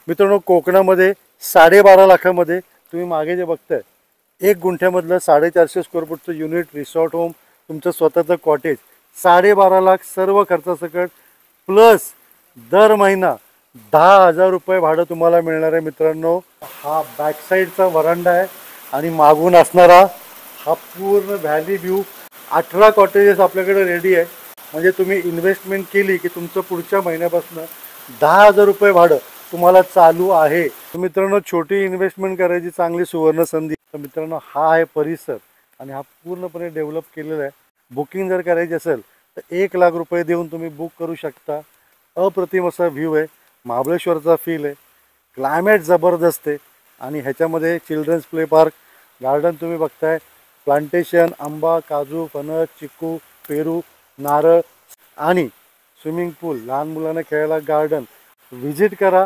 मित्रांनो, कोकणामध्ये 12.5 लाखामध्ये तुम्ही मागे जे बघताय 1 गुंठ्यामधलं 450 स्क्वेअर फूटचं युनिट, रिसॉर्ट होम, तुमचं स्वतःचं कॉटेज, 12.5 लाख सर्व खर्चासकट प्लस दर महिना 10,000 रुपये भाडं तुम्हाला मिळणार आहे. मित्रांनो, हा बॅक साईडचा वरांडा आहे आणि मागून असणारा हा पूर्ण व्हॅली व्ह्यू. 18 कॉटेजेस आपल्याकडे रेडी आहे. म्हणजे तुम्ही इन्व्हेस्टमेंट केली की तुमचं पुढच्या महिन्यापासून 10,000 रुपये भाडं तुम्हाला चालू आहे. तर मित्रांनो, छोटी इन्व्हेस्टमेंट करायची चांगली सुवर्ण संधी. तर मित्रांनो, हा आहे परिसर आणि हा पूर्णपणे डेव्हलप केलेला आहे. बुकिंग जर करायची असेल तर 1 लाख रुपये देऊन तुम्ही बुक करू शकता. अप्रतिम असा व्ह्यू आहे, महाबळेश्वरचा फील आहे, क्लायमेट जबरदस्त आहे आणि ह्याच्यामध्ये चिल्ड्रन्स प्ले पार्क, गार्डन तुम्ही बघताय, प्लांटेशन, आंबा, काजू, फणस, चिकू, पेरू, नारळ आणि स्विमिंग पूल, लहान मुलांना खेळायला गार्डन. व्हिजिट करा